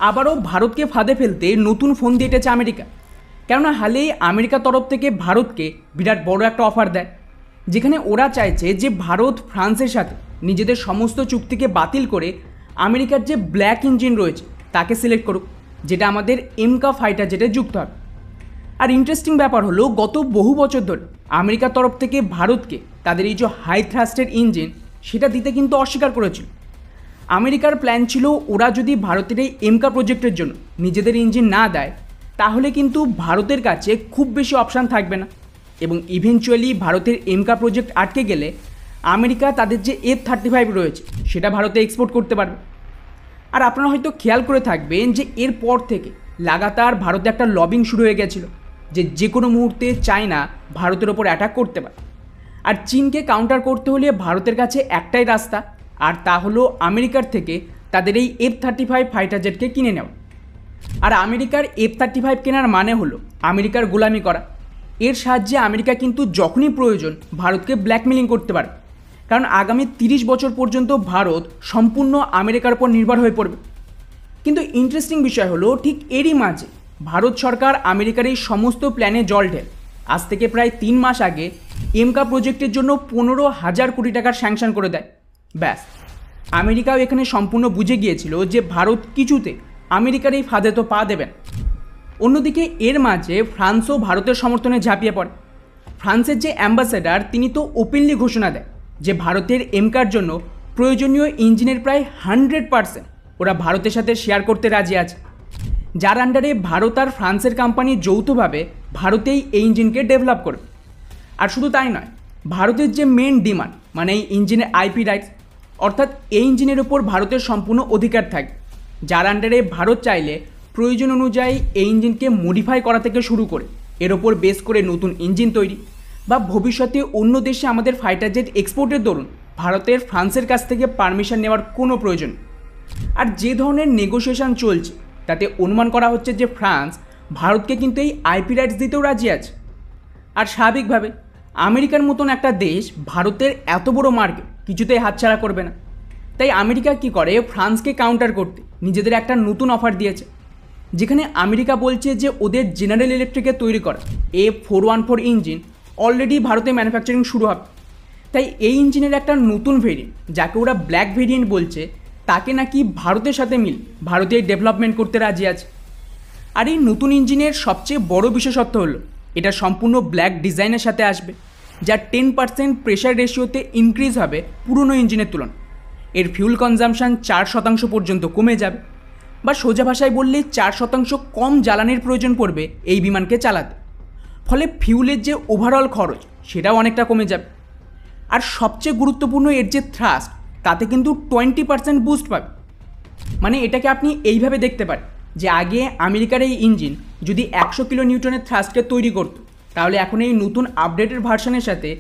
আবারও ভারতকে ফাঁদে ফেলতে নতুন ফোন দিয়ে এটেছে আমেরিকা। কেননা হালেই আমেরিকার তরফ থেকে ভারতকে বিরাট বড় একটা অফার দেয়, যেখানে ওরা চাইছে যে ভারত ফ্রান্সের সাথে নিজেদের সমস্ত চুক্তিকে বাতিল করে আমেরিকার যে ব্ল্যাক ইঞ্জিন রয়েছে তাকে সিলেক্ট করুক, যেটা আমাদের এমকা ফাইটার জেটে যুক্ত হবে। আর ইন্টারেস্টিং ব্যাপার হলো, গত বহু বছর ধরে আমেরিকার তরফ থেকে ভারতকে তাদের এই যে হাই থ্রাস্টের ইঞ্জিন সেটা দিতে কিন্তু অস্বীকার করেছিল। আমেরিকার প্ল্যান ছিল ওরা যদি ভারতের এই এমকা প্রজেক্টের জন্য নিজেদের ইঞ্জিন না দেয় তাহলে কিন্তু ভারতের কাছে খুব বেশি অপশান থাকবে না, এবং ইভেনচুয়ালি ভারতের এমকা প্রজেক্ট আটকে গেলে আমেরিকা তাদের যে F-35 রয়েছে সেটা ভারতে এক্সপোর্ট করতে পারবে। আর আপনারা হয়তো খেয়াল করে থাকবেন যে এরপর থেকে লাগাতার ভারতে একটা লবিং শুরু হয়ে গেছিলো যে কোনো মুহূর্তে চায়না ভারতের ওপর অ্যাটাক করতে পারে। আর চীনকে কাউন্টার করতে হলে ভারতের কাছে একটাই রাস্তা, আর তা হলো আমেরিকার থেকে তাদের এই F-35 ফাইটার জেটকে কিনে নেওয়া। আর আমেরিকার F-35 কেনার মানে হলো আমেরিকার গোলামি করা। এর সাহায্যে আমেরিকা কিন্তু যখনই প্রয়োজন ভারতকে ব্ল্যাকমেলিং করতে পারে, কারণ আগামী 30 বছর পর্যন্ত ভারত সম্পূর্ণ আমেরিকার উপর নির্ভর হয়ে পড়বে। কিন্তু ইন্টারেস্টিং বিষয় হলো, ঠিক এরই মাঝে ভারত সরকার আমেরিকার এই সমস্ত প্ল্যানে জল ঢেলে আজ থেকে প্রায় 3 মাস আগে এমকা প্রজেক্টের জন্য 15,000 কোটি টাকার স্যাংশন করে দেয়। ব্যাস, আমেরিকাও এখানে সম্পূর্ণ বুঝে গিয়েছিল যে ভারত কিছুতে আমেরিকার এই ফাঁদে তো পা দেবেন। অন্যদিকে এর মাঝে ফ্রান্সও ভারতের সমর্থনে ঝাঁপিয়ে পড়ে। ফ্রান্সের যে অ্যাম্বাসেডার তিনি তো ওপেনলি ঘোষণা দেয় যে ভারতের এমকার জন্য প্রয়োজনীয় ইঞ্জিনের প্রায় 100% ওরা ভারতের সাথে শেয়ার করতে রাজি আছে, যার আন্ডারে ভারত আর ফ্রান্সের কোম্পানি যৌথভাবে ভারতেই এই ইঞ্জিনকে ডেভেলপ করবে। আর শুধু তাই নয়, ভারতের যে মেন ডিমান্ড মানে এই ইঞ্জিনের আইপি রাইটস, অর্থাৎ এই ইঞ্জিনের ওপর ভারতের সম্পূর্ণ অধিকার থাকবে, যার আন্ডারে ভারত চাইলে প্রয়োজন অনুযায়ী এই ইঞ্জিনকে মডিফাই করা থেকে শুরু করে এর ওপর বেস করে নতুন ইঞ্জিন তৈরি, বা ভবিষ্যতে অন্য দেশে আমাদের ফাইটার জেট এক্সপোর্টের দরুন ভারতের ফ্রান্সের কাছ থেকে পারমিশন নেওয়ার কোনো প্রয়োজন। আর যে ধরনের নেগোসিয়েশন চলছে তাতে অনুমান করা হচ্ছে যে ফ্রান্স ভারতকে কিন্তু এই আইপি রাইটস দিতেও রাজি আছে। আর স্বাভাবিকভাবে আমেরিকার মতন একটা দেশ ভারতের এত বড় মার্কেট কিছুতেই হাতছাড়া করবে না। তাই আমেরিকা কি করে, ফ্রান্সকে কাউন্টার করতে নিজেদের একটা নতুন অফার দিয়েছে, যেখানে আমেরিকা বলছে যে ওদের জেনারেল ইলেকট্রিকে তৈরি করা F414 ইঞ্জিন অলরেডি ভারতে ম্যানুফ্যাকচারিং শুরু হবে। তাই এই ইঞ্জিনের একটা নতুন ভেরিয়েন্ট, যাকে ওরা ব্ল্যাক ভেরিয়েন্ট বলছে, তাকে নাকি ভারতের সাথে মিল ভারতে ডেভেলপমেন্ট করতে রাজি আছে। আর এই নতুন ইঞ্জিনের সবচেয়ে বড় বিশেষত্ব হলো এটা সম্পূর্ণ ব্ল্যাক ডিজাইনের সাথে আসবে, যা 10% প্রেশার রেশিওতে ইনক্রিজ হবে পুরনো ইঞ্জিনের তুলনায়। এর ফিউল কনজামশান 4% পর্যন্ত কমে যাবে, বা সোজা ভাষায় বললে 4% কম জ্বালানির প্রয়োজন পড়বে এই বিমানকে চালাতে। ফলে ফিউলের যে ওভারঅল খরচ সেটাও অনেকটা কমে যাবে। আর সবচেয়ে গুরুত্বপূর্ণ, এর যে থ্রাস্ট তাতে কিন্তু 20% বুস্ট পাবে। মানে এটাকে আপনি এইভাবে দেখতে পারেন যে আগে আমেরিকার এই ইঞ্জিন যদি 100 কিলো নিউটনের থ্রাস্টকে তৈরি করত, তাহলে এখন এই নতুন আপডেটেড ভার্সনের সাথে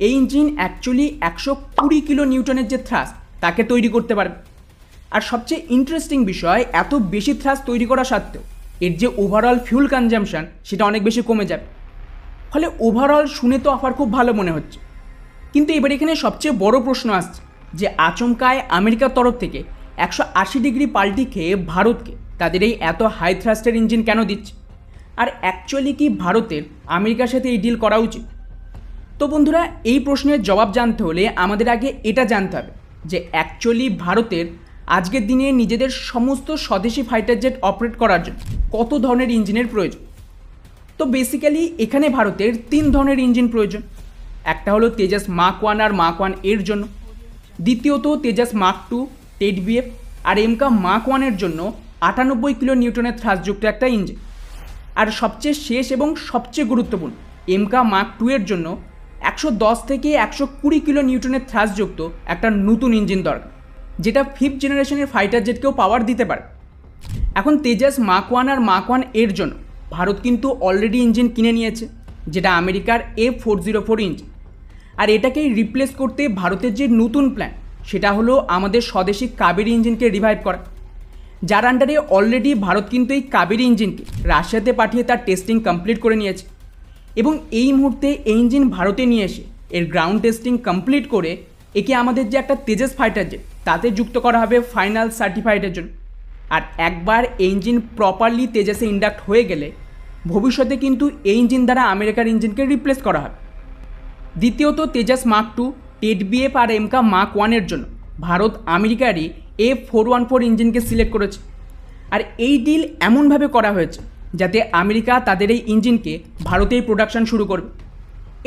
এই ইঞ্জিন অ্যাকচুয়ালি 120 কিলো নিউটনের যে থ্রাস্ট তাকে তৈরি করতে পারবে। আর সবচেয়ে ইন্টারেস্টিং বিষয়, এত বেশি থ্রাস্ট তৈরি করা সত্ত্বেও এর যে ওভারঅল ফিউল কনজামশান সেটা অনেক বেশি কমে যাবে। ফলে ওভারঅল শুনে তো অফার খুব ভালো মনে হচ্ছে, কিন্তু এবার এখানে সবচেয়ে বড় প্রশ্ন আসছে যে আচমকায় আমেরিকার তরফ থেকে 180 ডিগ্রি পাল্টি খেয়ে ভারতকে তাদের এই এত হাই থ্রাস্টের ইঞ্জিন কেন দিচ্ছে, আর অ্যাকচুয়ালি কি ভারতের আমেরিকার সাথে এই ডিল করা উচিত? তো বন্ধুরা, এই প্রশ্নের জবাব জানতে হলে আমাদের আগে এটা জানতে হবে যে অ্যাকচুয়ালি ভারতের আজকের দিনে নিজেদের সমস্ত স্বদেশি ফাইটার জেট অপারেট করার জন্য কত ধরনের ইঞ্জিনের প্রয়োজন। তো বেসিক্যালি এখানে ভারতের 3 ধরনের ইঞ্জিন প্রয়োজন। একটা হলো তেজাস মার্ক 1 আর মার্ক 1 এর জন্য, দ্বিতীয়ত তেজাস মার্ক 2 টেড-বিএফ, আর এমকা মার্ক 1 এর জন্য 98 কিলো নিউটনের থ্রাস্টযুক্ত একটা ইঞ্জিন। আর সবচেয়ে শেষ এবং সবচেয়ে গুরুত্বপূর্ণ, এমকা মার্ক 2 এর জন্য 110 থেকে 120 কিলো নিউটনের থ্রাস্টযুক্ত একটা নতুন ইঞ্জিন দরকার, যেটা 5th জেনারেশনের ফাইটার জেটকেও পাওয়ার দিতে পারে। এখন তেজাস মার্ক 1 আর মার্ক 1 এর জন্য ভারত কিন্তু অলরেডি ইঞ্জিন কিনে নিয়েছে, যেটা আমেরিকার F404 ইঞ্জিন। আর এটাকেই রিপ্লেস করতে ভারতের যে নতুন প্ল্যান সেটা হলো আমাদের স্বদেশি কাবেরী ইঞ্জিনকে রিভাইভ করা, যার আন্ডারে অলরেডি ভারত কিন্তু এই কাবেরী ইঞ্জিনকে রাশিয়াতে পাঠিয়ে তার টেস্টিং কমপ্লিট করে নিয়েছে, এবং এই মুহূর্তে এই ইঞ্জিন ভারতে নিয়ে এসে এর গ্রাউন্ড টেস্টিং কমপ্লিট করে একে আমাদের যে একটা তেজাস ফাইটার জেট তাতে যুক্ত করা হবে ফাইনাল সার্টিফাইডের জন্য। আর একবার এই ইঞ্জিন প্রপারলি তেজাসে ইন্ডাক্ট হয়ে গেলে ভবিষ্যতে কিন্তু এই ইঞ্জিন দ্বারা আমেরিকার ইঞ্জিনকে রিপ্লেস করা হবে। দ্বিতীয়ত, তেজাস মার্ক 2, টেট-বিএফ আর এমকা মার্ক 1-এর জন্য ভারত আমেরিকারই F414 ইঞ্জিনকে সিলেক্ট করেছে। আর এই ডিল এমনভাবে করা হয়েছে যাতে আমেরিকা তাদের এই ইঞ্জিনকে ভারতেই প্রোডাকশন শুরু করবে।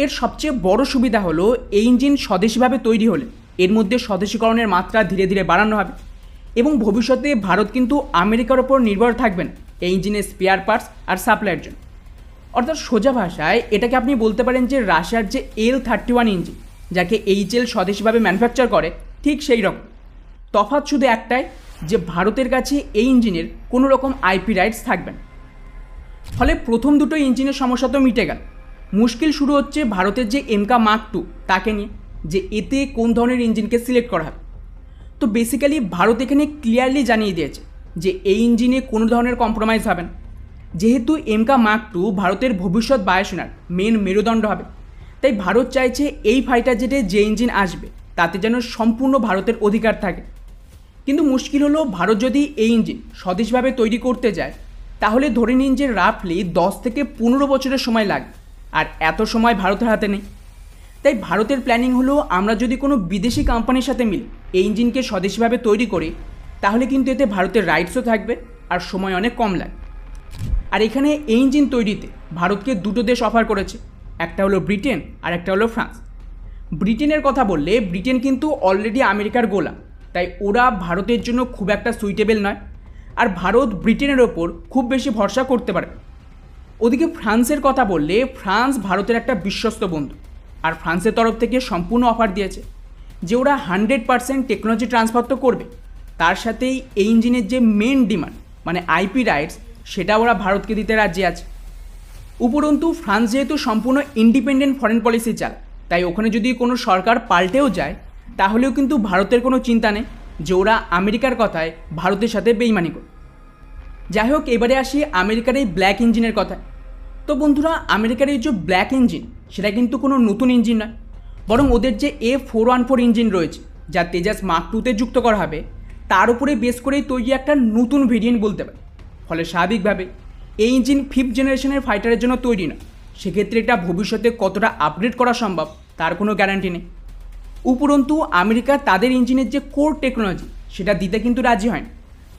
এর সবচেয়ে বড় সুবিধা হলো এই ইঞ্জিন স্বদেশিভাবে তৈরি হলে এর মধ্যে স্বদেশীকরণের মাত্রা ধীরে ধীরে বাড়ানো হবে এবং ভবিষ্যতে ভারত কিন্তু আমেরিকার ওপর নির্ভর থাকবে না এই ইঞ্জিনের স্পেয়ার পার্টস আর সাপ্লাইয়ের জন্য। অর্থাৎ সোজা ভাষায় এটাকে আপনি বলতে পারেন যে রাশিয়ার যে L-31 ইঞ্জিন, যাকে HL স্বদেশিভাবে ম্যানুফ্যাকচার করে, ঠিক সেই রকম। তফাৎ শুধু একটাই, যে ভারতের কাছে এই ইঞ্জিনের কোনো রকম আইপি রাইটস থাকবে না। ফলে প্রথম দুটো ইঞ্জিনের সমস্যা তো মিটে গেল। মুশকিল শুরু হচ্ছে ভারতের যে এমকা মার্ক 2 তাকে নিয়ে, যে এতে কোন ধরনের ইঞ্জিনকে সিলেক্ট করা হবে। তো বেসিক্যালি ভারত এখানে ক্লিয়ারলি জানিয়ে দিয়েছে যে এই ইঞ্জিনে কোনো ধরনের কম্প্রোমাইজ হবে না, যেহেতু এমকা মার্ক 2 ভারতের ভবিষ্যৎ বায়ুসেনার মেন মেরুদণ্ড হবে। তাই ভারত চাইছে এই ফাইটার জেটে যে ইঞ্জিন আসবে তাতে যেন সম্পূর্ণ ভারতের অধিকার থাকে। কিন্তু মুশকিল হলো, ভারত যদি এই ইঞ্জিন স্বদেশভাবে তৈরি করতে যায় তাহলে ধরে নিন যে রাফলি 10 থেকে 15 বছরের সময় লাগবে, আর এত সময় ভারতের হাতে নেই। তাই ভারতের প্ল্যানিং হলো, আমরা যদি কোনো বিদেশি কোম্পানির সাথে মিলে এই ইঞ্জিনকে স্বদেশীভাবে তৈরি করি তাহলে কিন্তু এতে ভারতের রাইটসও থাকবে আর সময় অনেক কম লাগে। আর এখানে এই ইঞ্জিন তৈরিতে ভারতকে দুটো দেশ অফার করেছে, একটা হলো ব্রিটেন আর একটা হলো ফ্রান্স। ব্রিটেনের কথা বললে, ব্রিটেন কিন্তু অলরেডি আমেরিকার গোলাম, তাই ওরা ভারতের জন্য খুব একটা সুইটেবল নয়, আর ভারত ব্রিটেনের ওপর খুব বেশি ভরসা করতে পারে। ওদিকে ফ্রান্সের কথা বললে, ফ্রান্স ভারতের একটা বিশ্বস্ত বন্ধু, আর ফ্রান্সের তরফ থেকে সম্পূর্ণ অফার দিয়েছে যে ওরা 100% টেকনোলজি ট্রান্সফার তো করবে, তার সাথেই এই ইঞ্জিনের যে মেন ডিমান্ড মানে আইপি রাইটস সেটা ওরা ভারতকে দিতে রাজি আছে। উপরন্তু ফ্রান্স যেহেতু সম্পূর্ণ ইন্ডিপেন্ডেন্ট ফরেন পলিসি চালায়, তাই ওখানে যদি কোনো সরকার পাল্টেও যায় তাহলেও কিন্তু ভারতের কোনো চিন্তা নেই যে ওরা আমেরিকার কথায় ভারতের সাথে বেইমানি করে। যাই হোক, এবারে আসি আমেরিকার এই ব্ল্যাক ইঞ্জিনের কথায়। তো বন্ধুরা, আমেরিকার এই যে ব্ল্যাক ইঞ্জিন সেটা কিন্তু কোনো নতুন ইঞ্জিন নয়, বরং ওদের যে F414 ইঞ্জিন রয়েছে যা তেজাস মার্ক 2-তে যুক্ত করা হবে তার উপরে বেস করেই তৈরি একটা নতুন ভেরিয়েন্ট বলতে পারে। ফলে স্বাভাবিকভাবে এই ইঞ্জিন 5th জেনারেশনের ফাইটারের জন্য তৈরি না, সেক্ষেত্রে এটা ভবিষ্যতে কতটা আপগ্রেড করা সম্ভব তার কোনো গ্যারান্টি নেই। উপরন্তু আমেরিকা তাদের ইঞ্জিনের যে কোর টেকনোলজি সেটা দিতে কিন্তু রাজি হয়নি।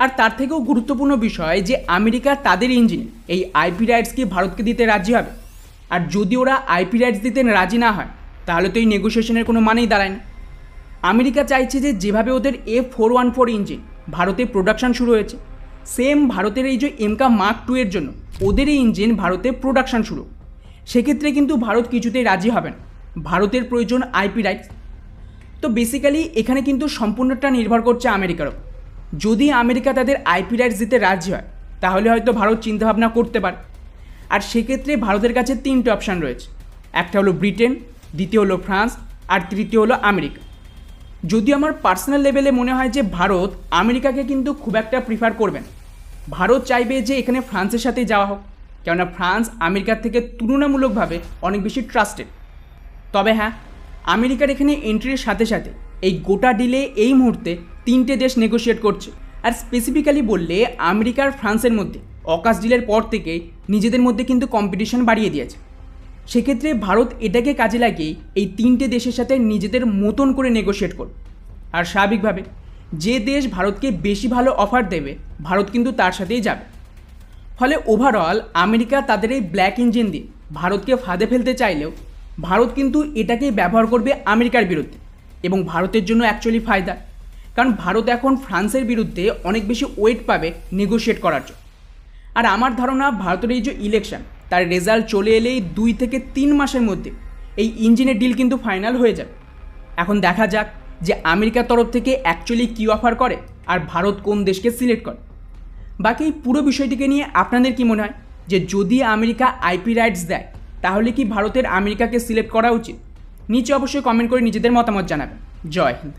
আর তার থেকেও গুরুত্বপূর্ণ বিষয় যে আমেরিকা তাদের ইঞ্জিনে এই আইপি রাইটসকে ভারতকে দিতে রাজি হবে, আর যদি ওরা আইপি রাইটস দিতে রাজি না হয় তাহলে তো এই নেগোসিয়েশনের কোনো মানেই দাঁড়ায় না। আমেরিকা চাইছে যে যেভাবে ওদের F414 ইঞ্জিন ভারতে প্রোডাকশান শুরু হয়েছে, সেম ভারতের এই যে এমকা মার্ক 2 এর জন্য ওদের এই ইঞ্জিন ভারতে প্রোডাকশান শুরু। সেক্ষেত্রে কিন্তু ভারত কিছুতেই রাজি হবে না, ভারতের প্রয়োজন আইপি রাইটস। তো বেসিক্যালি এখানে কিন্তু সম্পূর্ণটা নির্ভর করছে আমেরিকার ওপর। যদি আমেরিকা তাদের আইপি রাইটস দিতে রাজি হয় তাহলে হয়তো ভারত চিন্তাভাবনা করতে পারে। আর সেক্ষেত্রে ভারতের কাছে 3টে অপশান রয়েছে, একটা হলো ব্রিটেন, দ্বিতীয় হলো ফ্রান্স, আর তৃতীয় হলো আমেরিকা। যদিও আমার পার্সোনাল লেভেলে মনে হয় যে ভারত আমেরিকাকে কিন্তু খুব একটা প্রিফার করবে না। ভারত চাইবে যে এখানে ফ্রান্সের সাথে যাওয়া হোক, কেননা ফ্রান্স আমেরিকার থেকে তুলনামূলকভাবে অনেক বেশি ট্রাস্টেড। তবে হ্যাঁ, আমেরিকার এখানে এন্ট্রির সাথে সাথে এই গোটা ডিলে এই মুহূর্তে 3টে দেশ নেগোশিয়েট করছে। আর স্পেসিফিক্যালি বললে আমেরিকার ফ্রান্সের মধ্যে অকাশ ডিলের পর থেকে নিজেদের মধ্যে কিন্তু কম্পিটিশন বাড়িয়ে দিয়েছে। সেক্ষেত্রে ভারত এটাকে কাজে লাগিয়ে এই 3টে দেশের সাথে নিজেদের মতন করে নেগোশিয়েট করবে। আর স্বাভাবিকভাবে যে দেশ ভারতকে বেশি ভালো অফার দেবে ভারত কিন্তু তার সাথেই যাবে। ফলে ওভারঅল আমেরিকা তাদের এই ব্ল্যাক ইঞ্জিন দিয়ে ভারতকে ফাঁদে ফেলতে চাইলেও ভারত কিন্তু এটাকেই ব্যবহার করবে আমেরিকার বিরুদ্ধে, এবং ভারতের জন্য অ্যাকচুয়ালি ফায়দা, কারণ ভারত এখন ফ্রান্সের বিরুদ্ধে অনেক বেশি ওয়েট পাবে নেগোশিয়েট করার জন্য। আর আমার ধারণা ভারতের এই যে ইলেকশন তার রেজাল্ট চলে এলেই 2 থেকে 3 মাসের মধ্যে এই ইঞ্জিনের ডিল কিন্তু ফাইনাল হয়ে যাবে। এখন দেখা যাক যে আমেরিকার তরফ থেকে অ্যাকচুয়ালি কী অফার করে আর ভারত কোন দেশকে সিলেক্ট করে। বাকি পুরো বিষয়টিকে নিয়ে আপনাদের কি মনে হয় যে যদি আমেরিকা আইপি রাইটস দেয় তাহলে কি ভারতের আমেরিকাকে সিলেক্ট করা উচিত? নিচে অবশ্যই কমেন্ট করে নিজেদের মতামত জানাবেন। জয় হিন্দ।